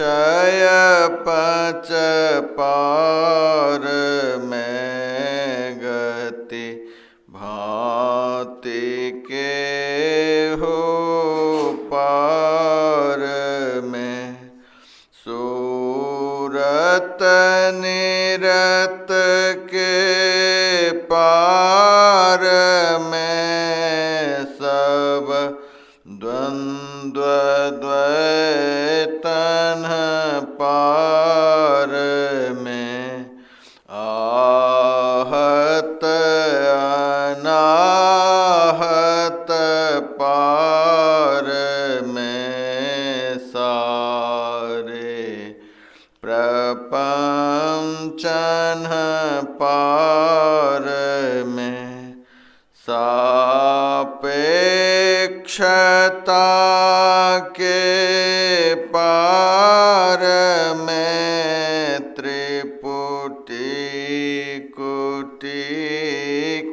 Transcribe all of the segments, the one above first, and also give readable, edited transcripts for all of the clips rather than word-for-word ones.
क्षय पच पार में गति भांति के हो पार में सूरत निरत के पार में सब द्वंद्व द्वैतन पार में आहत अनाहत पार में सारे प्रपंचन पार में सापेक्षता के पार में त्रिपुटी कुटी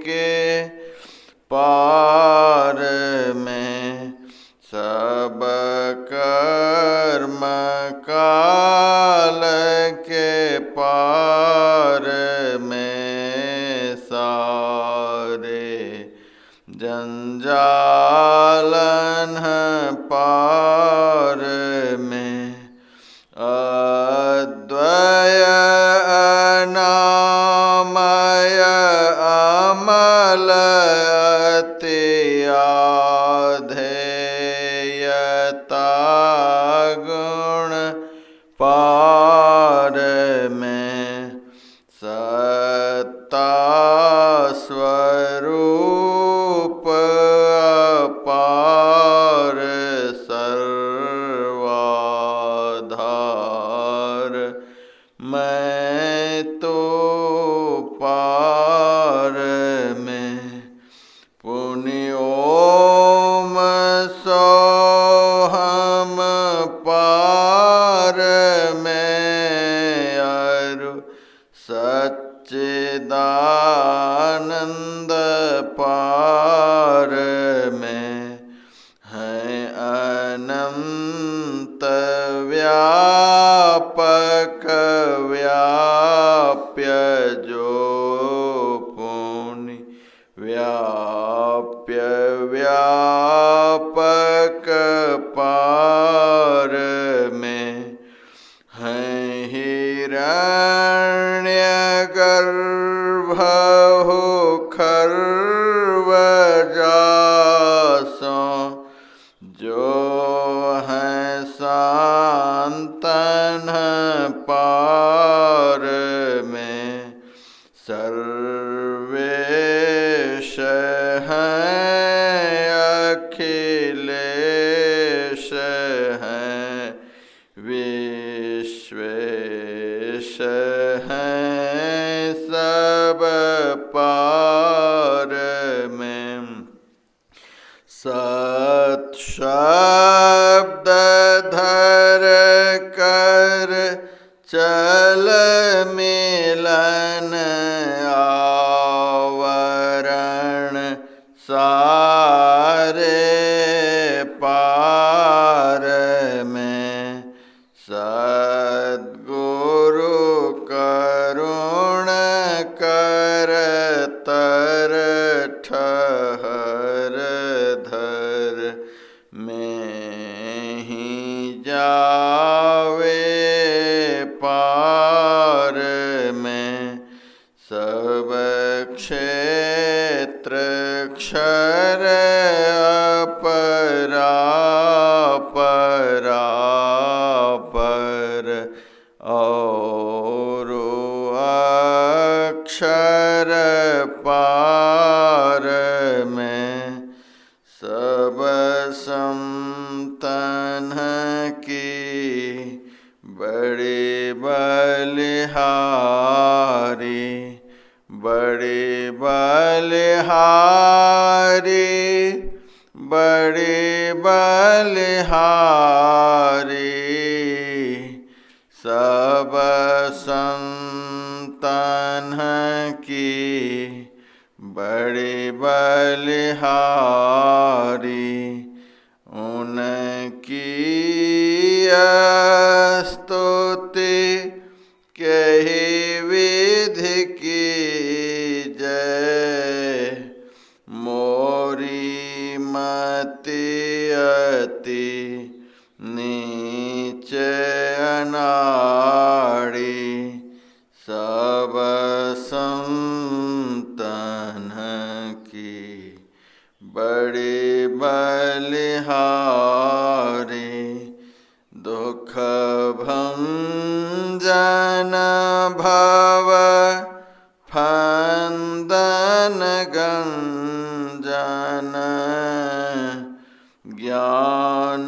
के पार में सब कर्म काल के पार में सारे जंजालन पार में अद्वय अनामय अमल अतिआधेयता गुण पार में सत्ता स्वरूप अपार सर्वाधार मैं तो पार में पुण्योम सोहम पार में अरु सच्चिदानंद पार में है अनंत व्यापक व्याप्य जो पुण्य व्याप्य व्यापक पार में है हिरण्यगर्भ हो खर्व जासों जो है सांतन पार में सर्वेश हैं अखिलेश हैं विश्वेश हैं सब पार में सत शब्द धर कर चल मिलन आवरण सारे पार में सद्गुरु करुण कर तर ठहर धर में ही जावे पार में सब क्षेत्र क्षर अपरा परा पर और अक्षर पार में सब संतन की बड़ी बलिहारी बड़ी बलिहारी बड़ी बलिहारी सब संतन की बड़ी बलिहारी उनकी स्तुति कही विधि की जय। मोरी मति अति नीच अनाड़ी, सब संतन की बड़ी बलिहारी। दुख भंजन भव फंदन गंजन, ज्ञान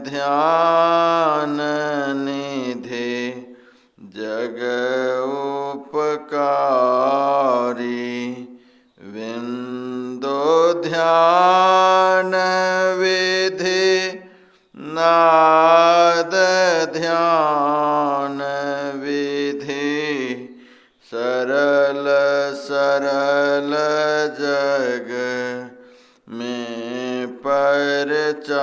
ध्यान निधि जग उपकारी। विंदो ध्यान विधि नाद ध्यान विधि, सरल सरल जग में परचारी।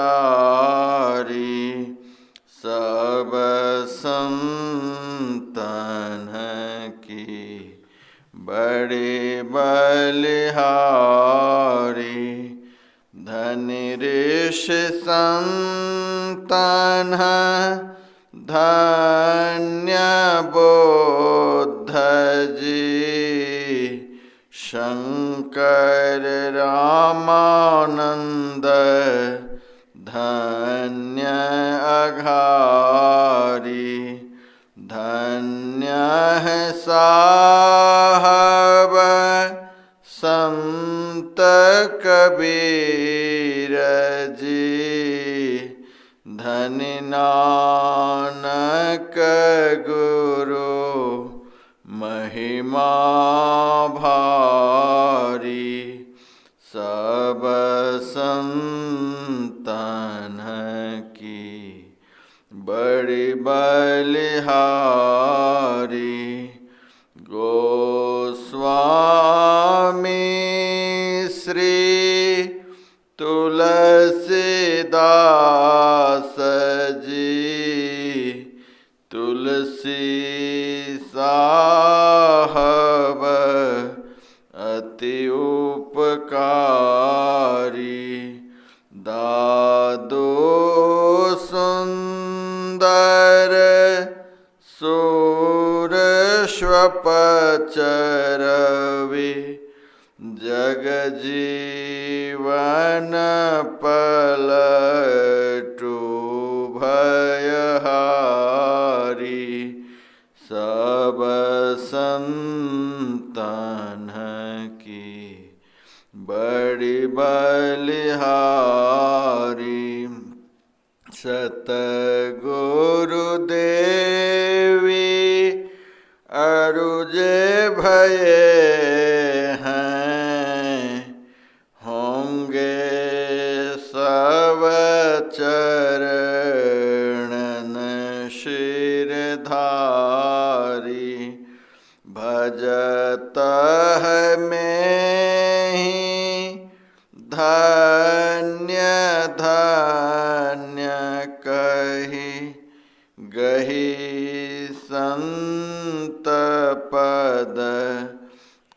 सब संतन की बड़ी बलिहारी। धनि ऋषि संतन धन्य बुद्ध जी, शंकर रामानंद धन्य अघारी। धन्य है साहब संत कबीर जी, धन्य नानक गुरु महिमा भारी। सब संतन की बड़ी बलिहारी। गोस्वामी श्री तुलसीदास जी, तुलसी साहब अति उपकारी। दादो सुंदर सूरश्वपचरवि, जग जीवन पलटू भयहारी। सब संतन की बड़ी बलिहारी। सतगुरुदेवी अरुजे भये हैं, होंगे सब चरणन शिरधारी। भजत है में ही धन्य धन्य कही, गही संत पद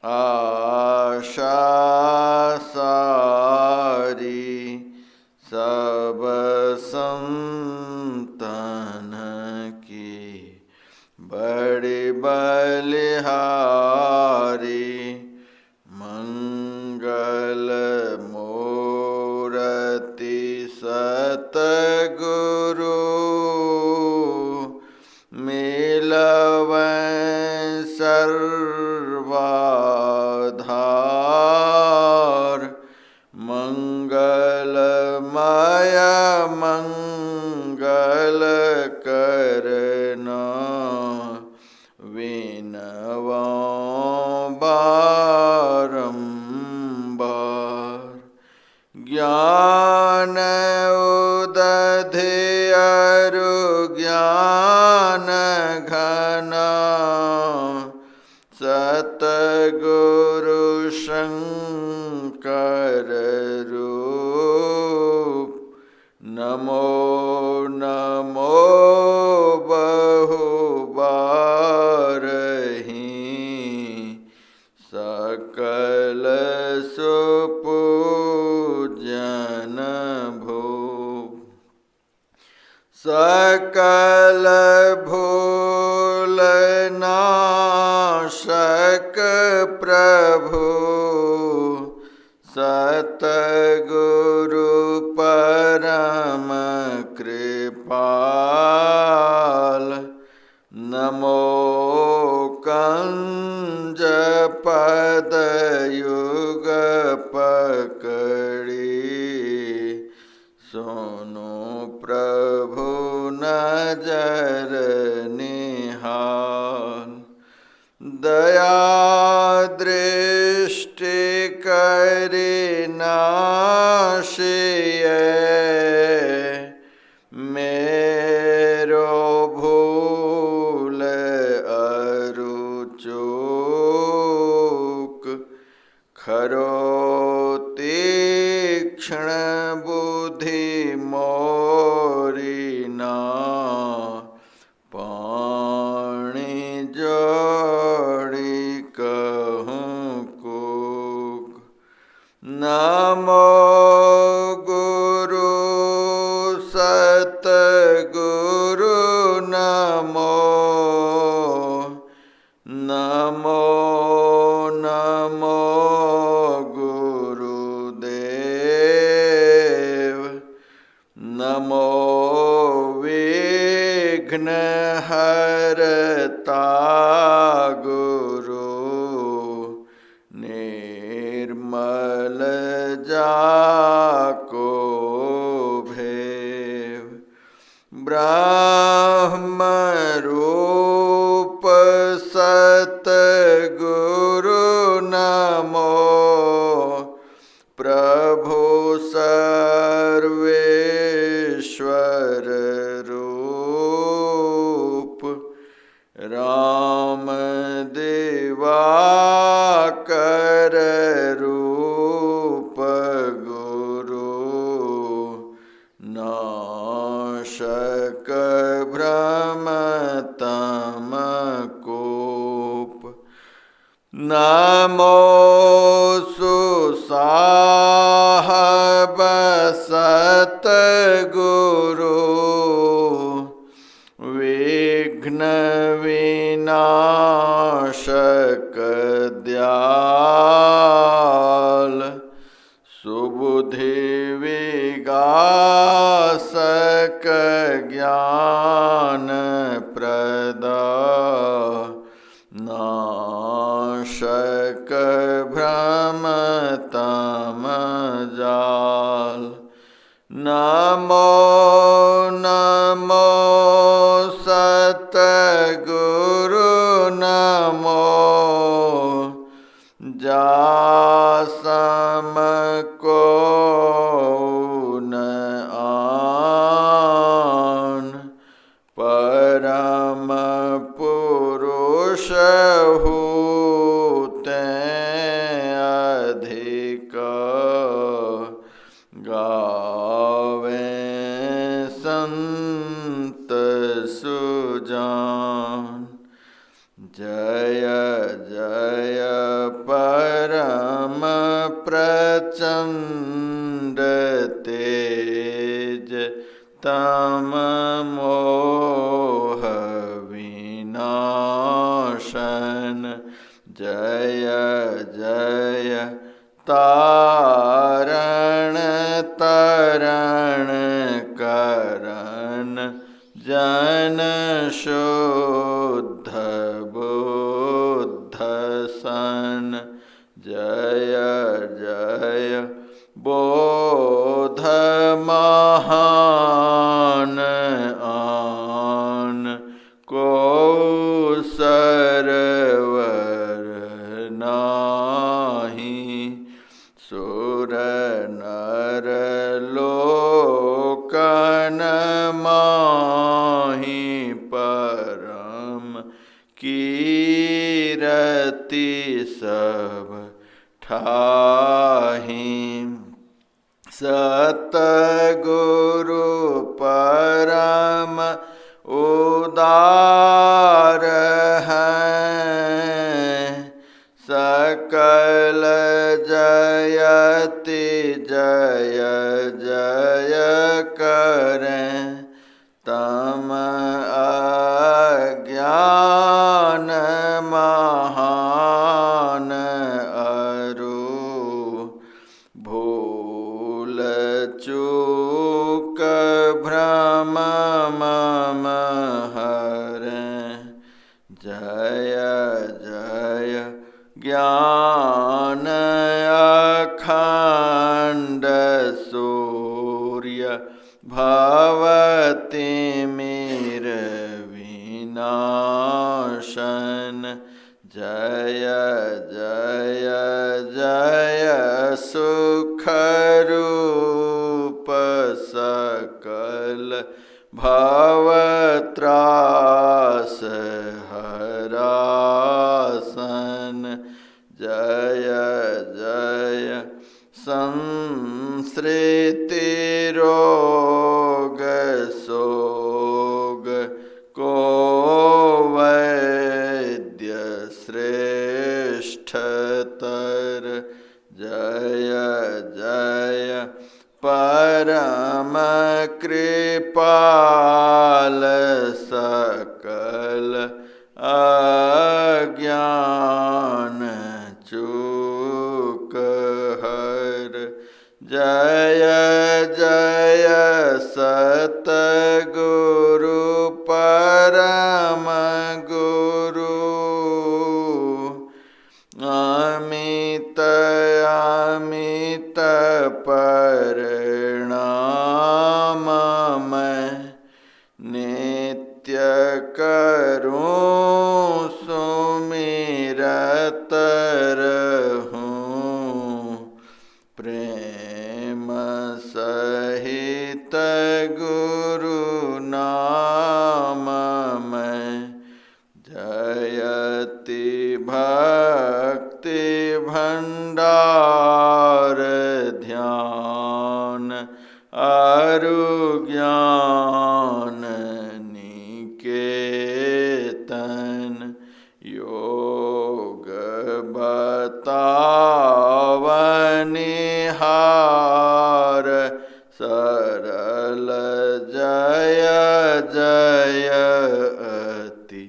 आशा सारी। सब संतन की बड़ी बलिहारी। मंगल मूर्ति सतगुरु, मिलवै सर्वाधार। मंगलमय मंगल करना, विनवा बारंबार। ज्ञान उदधि अरु ज्ञान घना, सतगुरु शंकर रूप। नमो नमो सकल भूल नाशक प्रभु सतगुरु परम कृपाल। नमो कंज पद युग पकड़ी सुनो प्रभु नजर निहाल। दया दृष्टि करे नाशिए मेरो भूल अरु चूक। खरो तीक्ष्ण बुद्धि मोरी ना पाणी जोड़ी कहूँ कुक। नमो गुरु सतगुरु नमो नमो नमो गुरुदेव। नमो विघ्न हरता गुरु निर्मल जाको भेव। ब्रह्म रूप सतगुरु नमो प्रभु सर्वेश्वर रूप। राम दिवाकर रूप गुरु नाशक भ्रम तम कोप। नमो सुसाहब सतगुरु विघ्न विनाशक दयाल। सुबुद्धि विगासक ज्ञान प्रदा नाशक भ्रम तम जाल। नमो नमो सतगुरु नमो जासम को न आन। परम पुरुष होते अधिक गावे संत सुजान। जय जय परम प्रचंड तेज तम मोह विनाशन। जय जय तारण तरण करण जन शुद्ध बुद्ध सन। जय जय बोध महान आन को सरवर नाही। सुर नर लोकन माही परम कीरति सब ठाही। सतगुरु परम उदार हैं। सकल जयति जय जय करें ता भवतिमिरविनाशन जय जय जय सुखरूप सकल भवत्रास हरासन जय जय संसृति रोग सोग को वैद्य श्रेष्ठतर जय जय परम कृपाल सकल अज्ञान चूक हर जय जय सतगुरु परम गुरु अमित अमित परिणाम मैं नित्य करूं सुमिरत रहूं प्रेम सहित गुरु नाम मैं जयति भक्ति भंडार ध्यान अरु ज्ञान निकेतन योग बतावनिहार सरल जय जय अति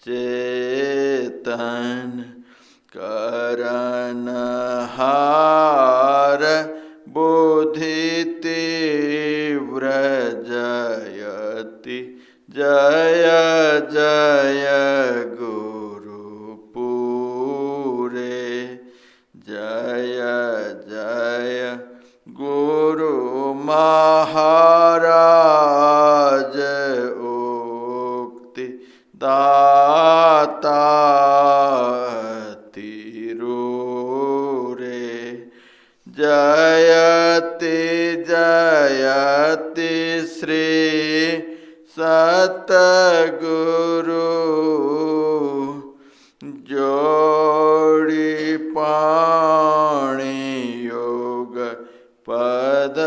चेतन करनहार बुद्धि तीव्र जयति जय जय गुरु पूरे जय जय गुरु महाराज उक्ति दाता तिरूरे जयति जयति श्री सतगुरु जोड़ी पाणी योग पद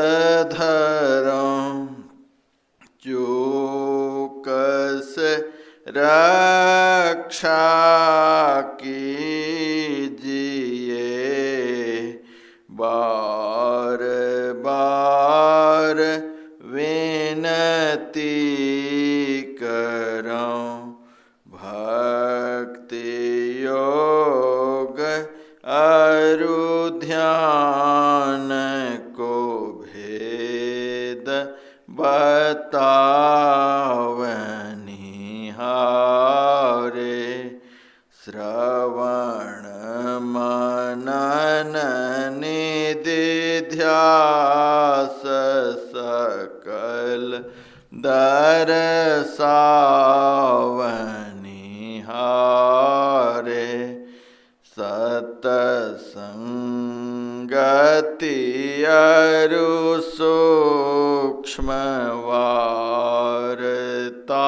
धरम चूकस रक्षा कीजिए बार बार विनती करऊं भक्ति योग अरु ध्यान को भेद बतावनिहारे श्रवण मनन निधिध्यास सकल दरसावनिहारे सतसंगति अरु सूक्ष्म वार्ता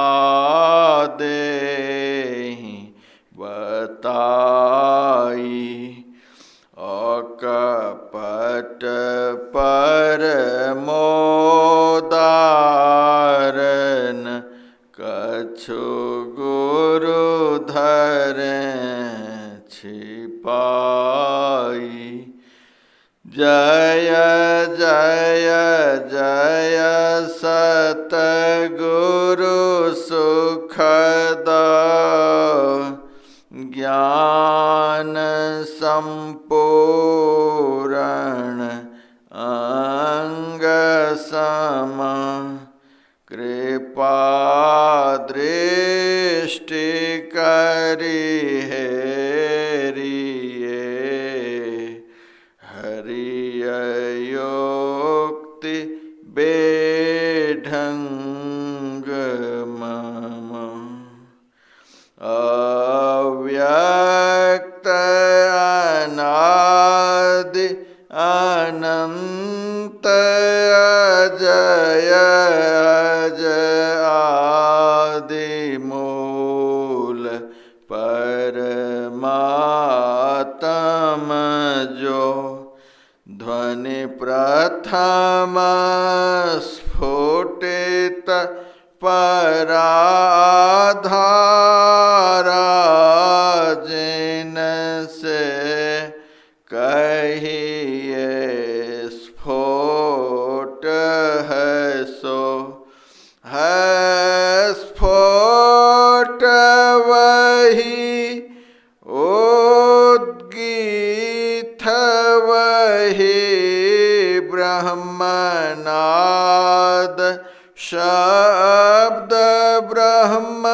देहि बताई अकपट परमोदारन कछु गुरु धरें छिपाई जय जय जय सतगुरु सुखद ज्ञान संपूर्ण अंग सम कृपा दृष्टि करी हेरिए हरिय योक्ति बे ढंग मम अव्यक्त अनादि अनंत अजय अज आदि मूल परमात्म जो ध्वनि प्रथम स्फुटित पराधारा जिनसे कहिए स्फोट है सो है स्फोट वही उद्गीत वही ब्रह्मनाद शब्द ब्रह्म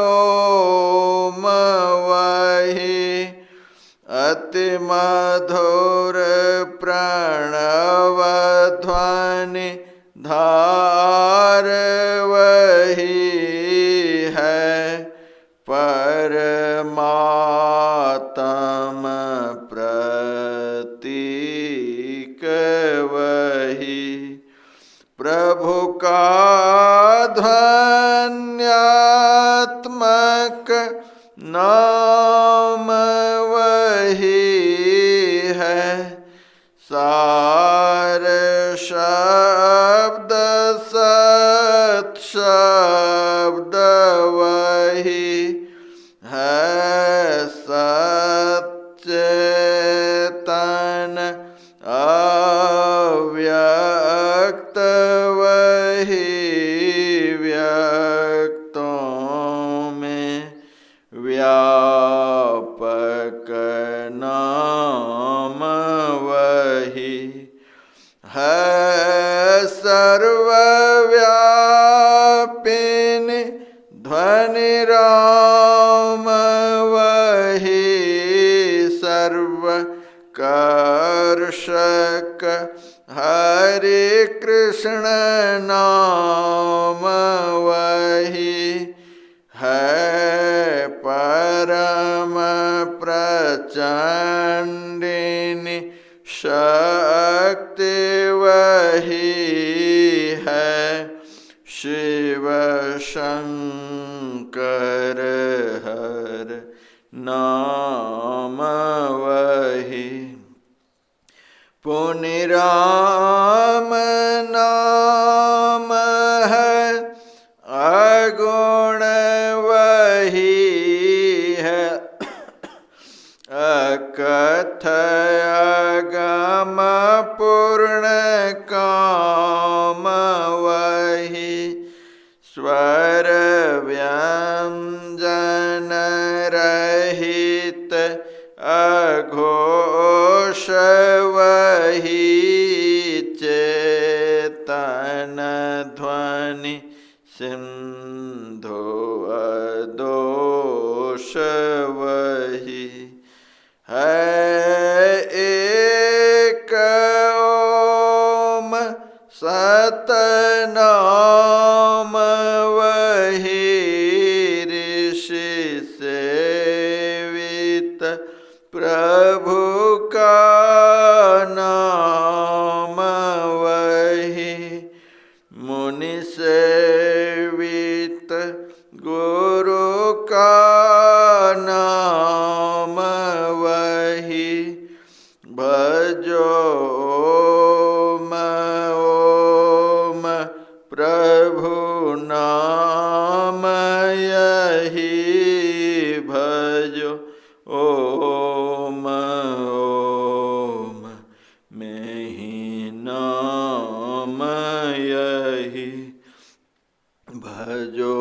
ओम वही अति मधुर प्रणव ध्वनि धार वही है परमात्म प्रतीक वही प्रभु का ध्वन्यात्मक नाम वही है सार शब्द सत शब्द वही है सच्चेतन अव्यक्त वही व्यक्तों में व्यापक नाम वही है सर्वव्यापिनी ध्वनि राम वही सर्वकर्षक हरे कृष्ण नाम वही है परम प्रचंडिनी शक्ति वही है शिव शंकर हर नाम वही पुनि राम नाम है अगुण वही है अकथय अगम पूर्ण काम वही स्वर व्यंजन रहित अघोष वही चेतन ध्वनि सिंधु अदोष वही है एक ओम सतनाम वही ऋषि सेवित प्रभु का नाम वही मुनि सेवित गुरु का नाम वही भजो ओम ओम प्रभु नाम यही भजो ओम ओम में ही नाम यही भजो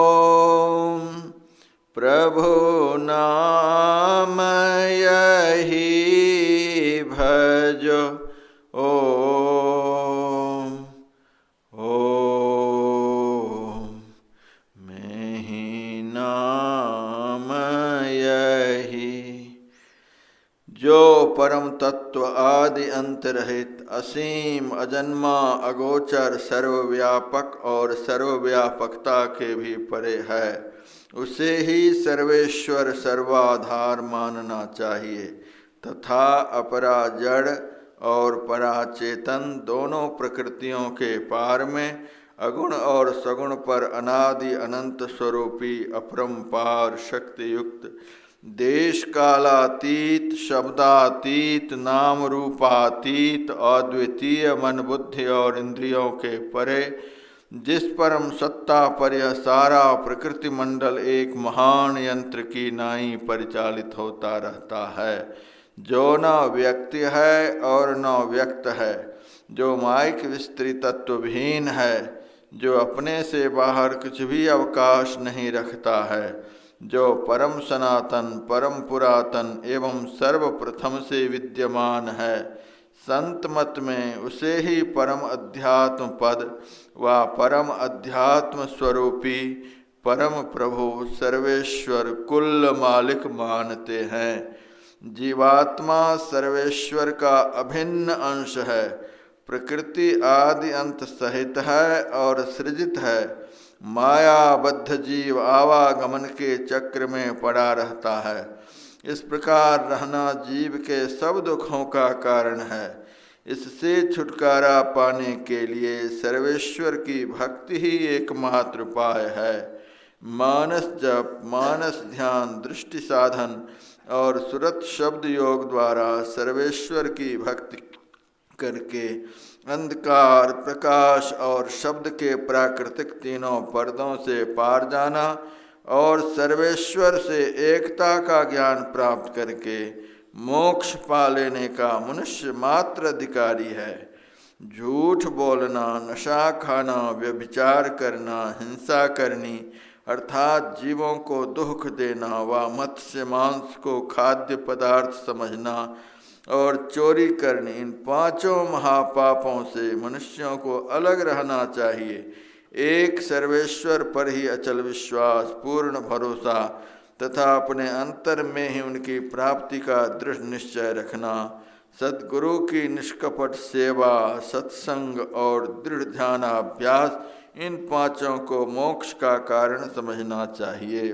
ओम प्रभु नाम यही भजो ओम ओम में ही नाम यही जो परम तत्व आदि अंत रहित असीम अजन्मा अगोचर सर्वव्यापक और सर्वव्यापकता के भी परे है, उसे ही सर्वेश्वर सर्वाधार मानना चाहिए तथा अपरा जड़ और परा चेतन दोनों प्रकृतियों के पार में अगुण और सगुण पर अनादि अनंत स्वरूपी अपरंपार शक्ति युक्त देश कालातीत शब्दातीत नाम रूपातीत अद्वितीय मन बुद्धि और इंद्रियों के परे जिस परम सत्ता पर यह सारा प्रकृति मंडल एक महान यंत्र की नाई परिचालित होता रहता है, जो न व्यक्ति है और न व्यक्त है, जो माइक विस्तृत तत्वहीन है, जो अपने से बाहर कुछ भी अवकाश नहीं रखता है, जो परम सनातन परम पुरातन एवं सर्वप्रथम से विद्यमान है। संत मत में उसे ही परम अध्यात्म पद व परम अध्यात्म स्वरूपी परम प्रभु सर्वेश्वर कुल मालिक मानते हैं। जीवात्मा सर्वेश्वर का अभिन्न अंश है, प्रकृति आदि अंत सहित है और सृजित है। मायाबद्ध जीव आवागमन के चक्र में पड़ा रहता है। इस प्रकार रहना जीव के सब दुखों का कारण है। इससे छुटकारा पाने के लिए सर्वेश्वर की भक्ति ही एकमात्र उपाय है। मानस जप, मानस ध्यान, दृष्टि साधन और सुरत शब्द योग द्वारा सर्वेश्वर की भक्ति करके अंधकार, प्रकाश और शब्द के प्राकृतिक तीनों पर्दों से पार जाना और सर्वेश्वर से एकता का ज्ञान प्राप्त करके मोक्ष पा लेने का मनुष्य मात्र अधिकारी है। झूठ बोलना, नशा खाना, व्यभिचार करना, हिंसा करनी अर्थात जीवों को दुख देना व मत्स्य मांस को खाद्य पदार्थ समझना और चोरी करनी, इन पांचों महापापों से मनुष्यों को अलग रहना चाहिए। एक सर्वेश्वर पर ही अचल विश्वास, पूर्ण भरोसा तथा अपने अंतर में ही उनकी प्राप्ति का दृढ़ निश्चय रखना, सद्गुरु की निष्कपट सेवा, सत्संग और दृढ़ ध्यानाभ्यास, इन पांचों को मोक्ष का कारण समझना चाहिए।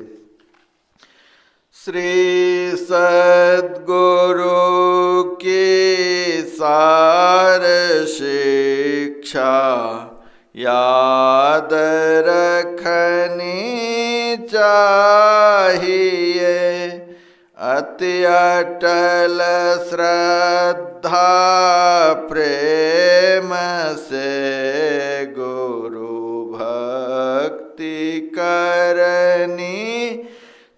श्री सद्गुरु की सार शिक्षा याद रखनी चाहिए। अति अटल श्रद्धा प्रेम से गुरु भक्ति करनी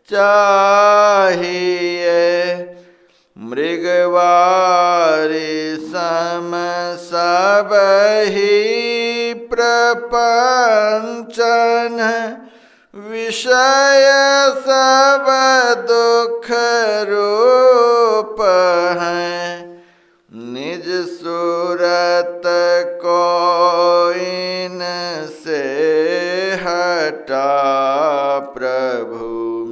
चाहिए। मृगवारी सम सब ही प्रपंचन, विषय सब दुख रूप हैं। निज सूरत को इनसे हटा प्रभु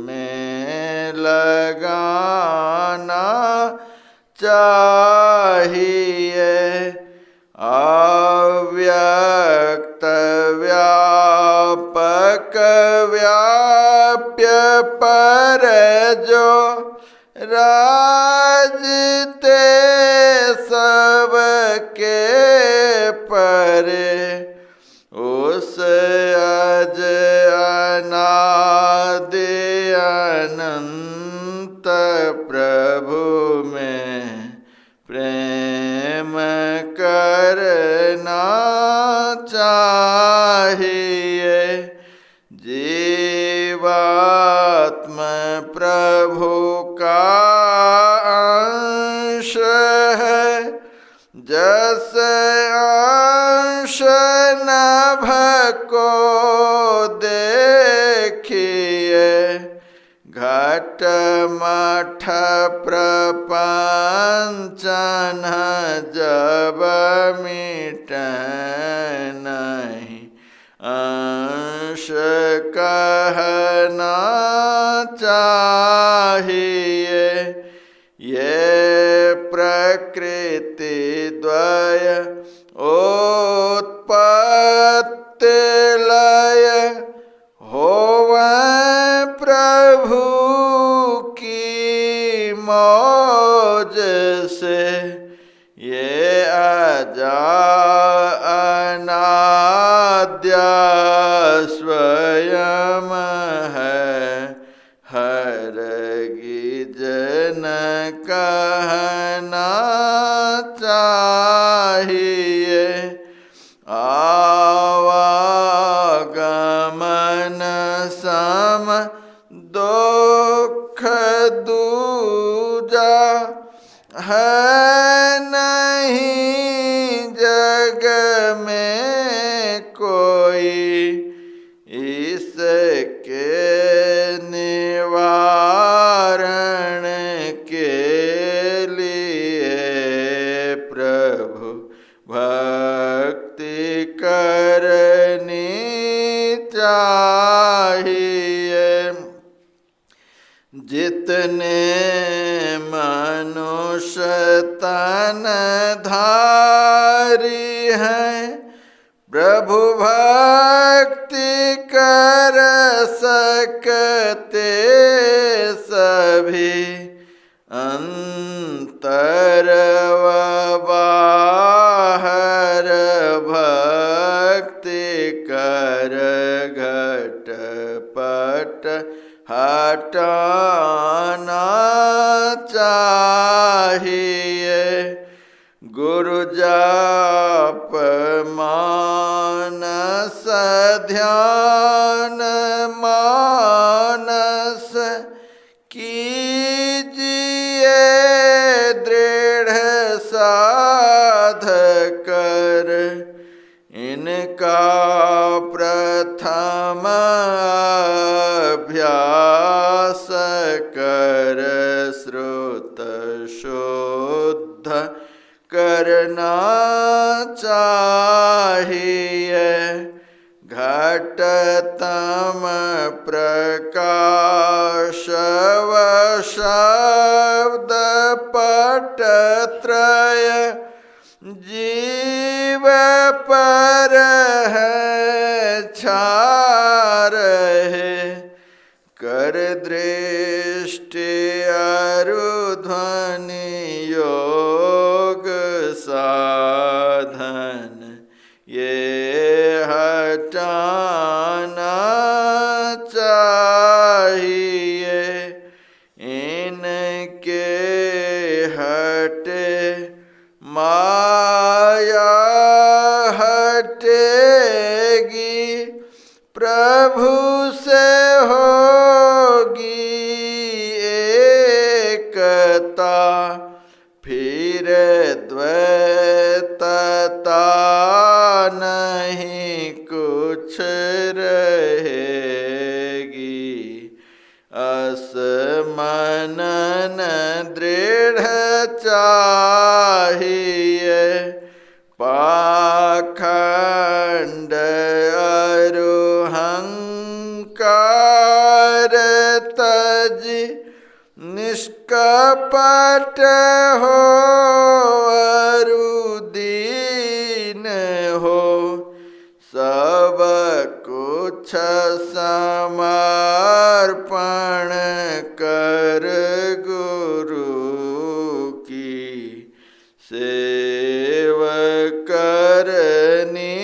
में लगाना चाहिए। अव्यक्त व्यापक व्याप्य पर जो राजते सबके परे, उस अज अनादि अनंत प्रभु में प्रेम करना चाहिए। जीवात्म प्रभु का अंश है, जस अंश नभ को देखिए। घट मठ प्रपंचन जब मिट नहीं, अंश कहना चाहिए। ये प्रकृति द्वय उत्पत्ति लय होवै प्रभु की मौज से। ये अजा अनाद्य स्वयं है, हर गिजन कहना चाहिए। आवागमन सम दुख दूजा है नहीं जग में कोई। इसके निवारण के लिए प्रभु भक्ति करनी चाहिए। जितने मनुष्य तन धारी हैं, प्रभु भक्ति कर सकते सभी। अंतर व बाहर भक्ति कर घटपट हटाना चाहिए। गुरु जाप मानस ध्यान मानस कीजिए दृढ़ साध कर। इनका प्रथम अभ्यास कर श्रुत शुद्ध करना चाहिए। घटतम प्रकाश व शब्द पटत्रय जीव पर है छा रहे। कर दृष्टि अरुध्वनि योग साधन ये हटाना चाहिए। इनके हटे माया हटेगी, प्रभु से होगी एकता। फिर द्वैतता नहीं कुछ रहेगी। असमनन दृढ़ चाहिए। पाखंड अरुहंकार तजी निष्कपट हो अरुदीन हो। सब कुछ समर्पण कर गुरु की सेव करनी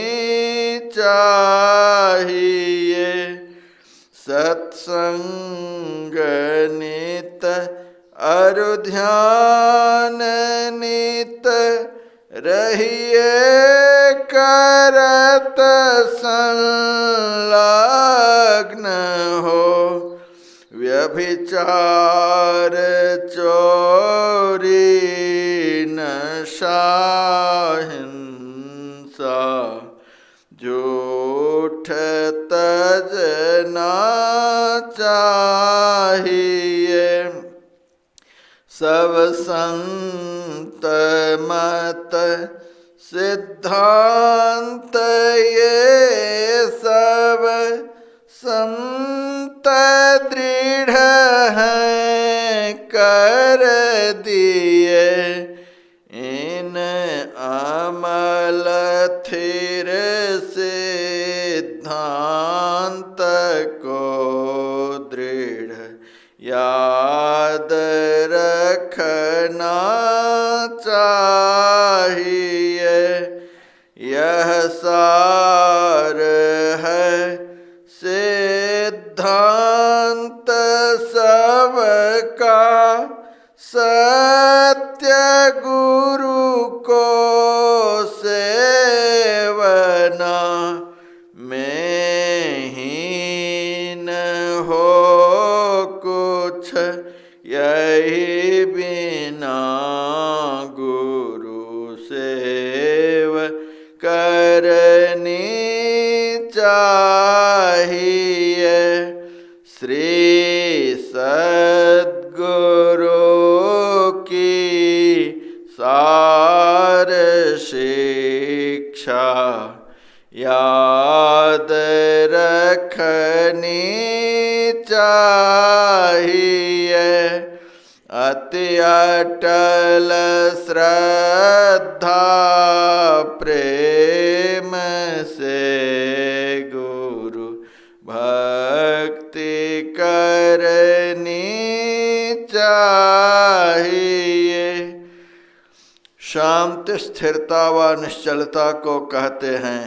चाहिए। सत्संग नित अरुध्यान नित रहिए करत संलग्न हो। व्यभिचार चोरी नशा हिंसा झूठ तजना चाहिए। सब संत मत सिद्धांत ये सब संत दृढ़ हैं कर दिए। अमल थिर सिद्धांत को दृढ़ याद रखना चाहिए। यह सार है सिद्धांत सबका, सत्य गुरु को सेवना। में हीन हो कुछ यही बिना गुरु सेव करनी चाहिए। श्री सद्गुरु की सार शिक्षा याद रखनी चाहिए। अति अटल श्रद्धा प्रेम से गुरु भक्ति करनी चाहिए। शांति स्थिरता व निश्चलता को कहते हैं।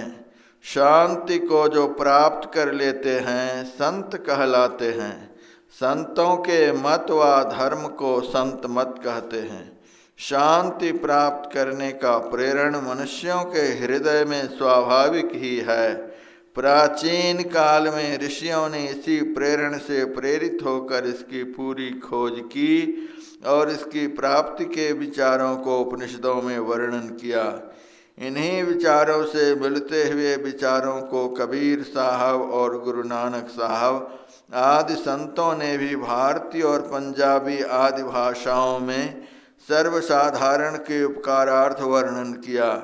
शांति को जो प्राप्त कर लेते हैं संत कहलाते हैं। संतों के मत व धर्म को संत मत कहते हैं। शांति प्राप्त करने का प्रेरण मनुष्यों के हृदय में स्वाभाविक ही है। प्राचीन काल में ऋषियों ने इसी प्रेरण से प्रेरित होकर इसकी पूरी खोज की और इसकी प्राप्ति के विचारों को उपनिषदों में वर्णन किया। इन्हीं विचारों से मिलते हुए विचारों को कबीर साहब और गुरु नानक साहब आदि संतों ने भी भारतीय और पंजाबी आदि भाषाओं में सर्वसाधारण के उपकारार्थ वर्णन किया।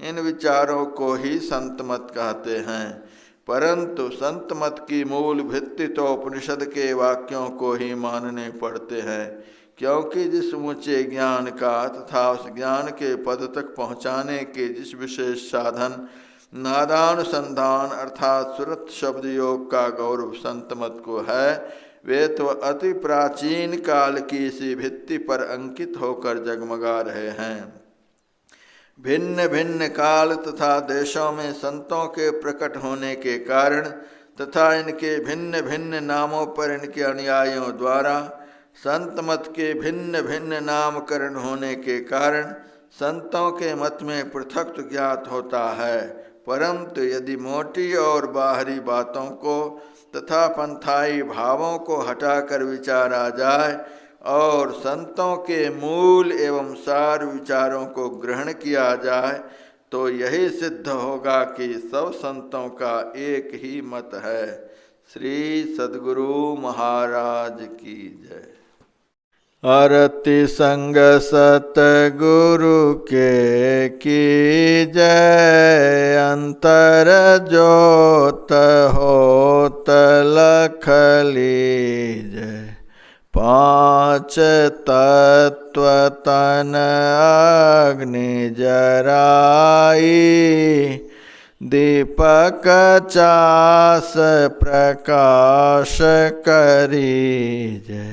इन विचारों को ही संत मत कहते हैं। परंतु संत मत की मूल भित्ति तो उपनिषद के वाक्यों को ही मानने पड़ते हैं, क्योंकि जिस ऊंचे ज्ञान का तथा उस ज्ञान के पद तक पहुँचाने के जिस विशेष साधन नादानुसंधान अर्थात सुरत शब्द योग का गौरव संत मत को है, वे तो अति प्राचीन काल की इसी भित्ति पर अंकित होकर जगमगा रहे हैं। भिन्न भिन्न काल तथा देशों में संतों के प्रकट होने के कारण तथा इनके भिन्न भिन्न नामों पर इनके अनुयायियों द्वारा संत मत के भिन्न भिन्न नामकरण होने के कारण संतों के मत में पृथक ज्ञात होता है। परंतु यदि मोटी और बाहरी बातों को तथा पंथाई भावों को हटाकर विचारा जाए और संतों के मूल एवं सार विचारों को ग्रहण किया जाए तो यही सिद्ध होगा कि सब संतों का एक ही मत है। श्री सद्गुरु महाराज की जय। अरति संग सतगुरु के की जय। अंतर जोत होत लख लीजय। पांच तत्व तन अग्नि जराई। दीपक चास प्रकाश करीजय।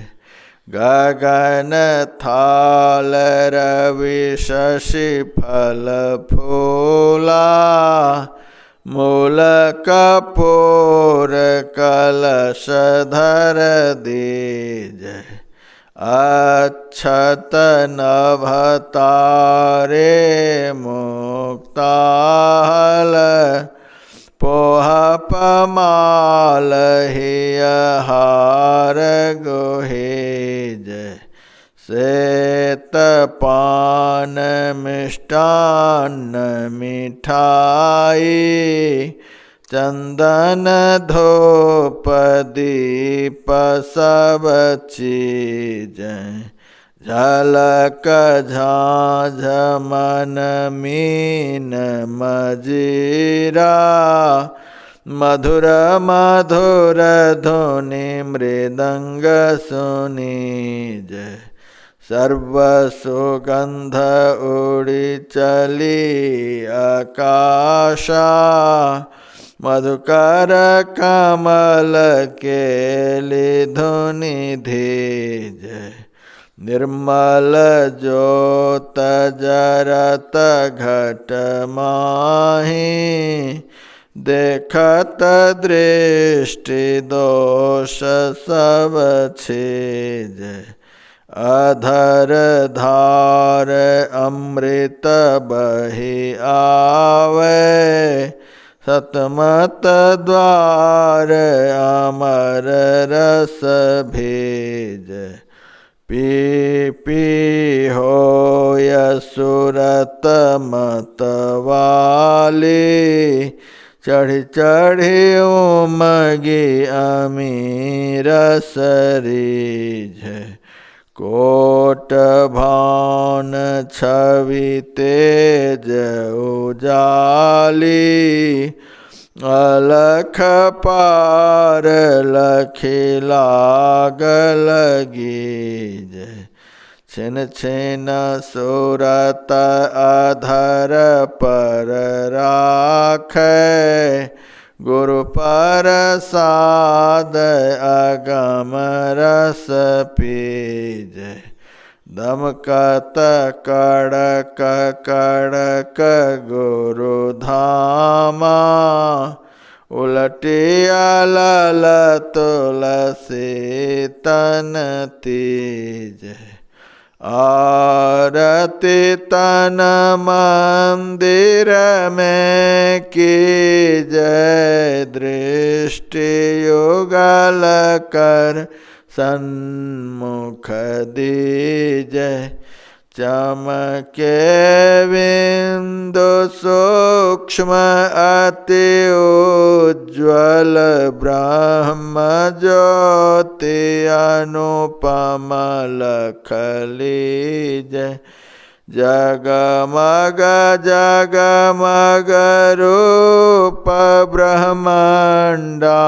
गगन थाल रवि शशि फल फूला। मूल कपूर कलश धर दीजय। अक्षत नभतारे मुक्ताहल। पोह पमाल हिय हार गोहेज। श्वेत पान मिष्टान्न मिठाई। चंदन धूप दीप सब चीज। झलक झांझ मन मीन मजीरा। मधुर मधुर धुनि मृदंग सुनीजय। सर्व सुगंध उड़ी चली आकाशा, मधुकर कमल केली धुनि धीज। निर्मल ज्योत जरत घट माही, देखत दृष्टि दोष सब छेज। अधर धार अमृत बहि आवे, सतमत द्वार अमर रस भेज। पी पी होय सुरत मतवाली, चढ़ी चढ़ी उमगी अमीर सरीज। कोट भान छवि तेज उजाली, अलख पार लखी लागल गीज। छिन छिन सुरत अधर पर राखै, गुरु प्रसाद अगम रस पीज। दमकत कड़क कड़क गुरु धामा, उलटिया लल तुलसी तन तीज। आरती तन मंदिर में की जय, दृष्टि युगल कर सन्मुख दीजय। चमके बिंदु सूक्ष्म अति उज्ज्वल, ब्रह्म ज्योति अनुपम लख लीजय। जगमग जगमग रूप ब्रह्मांडा,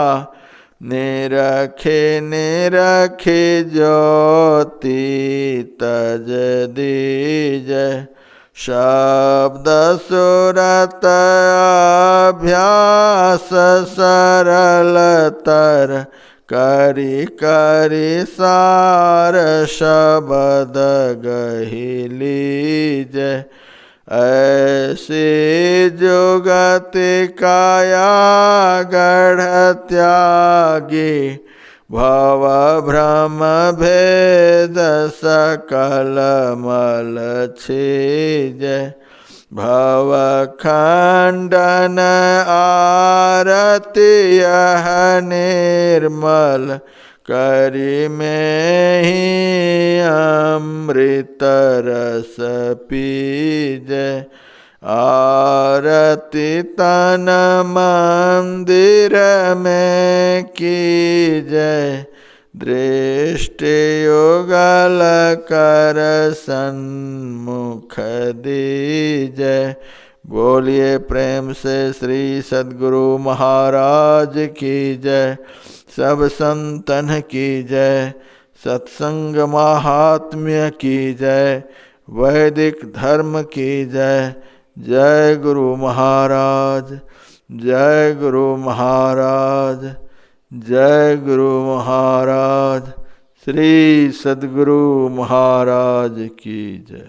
निरखे निरखे ज्योति तज दीजय। शब्द सुरत अभ्यास सरलतर, करी करी सार शब्द गहि लीजय। ऐसी जुगति काया गढ़ त्यागी, भव भ्रम भेद सकल मल छीजय। भव खंडन आरती यह निर्मल, करी में ही अमृत रस पीजय। आरती तन मंदिर में कीजय, दृष्टि युगल कर सन्मुख दीजय। बोलिए प्रेम से श्री सद्गुरु महाराज की जय। सब संतन की जय। सत्संग महात्म्य की जय। वैदिक धर्म की जय। जय गुरु महाराज, जय गुरु महाराज, जय गुरु महाराज। श्री सद्गुरु महाराज की जय।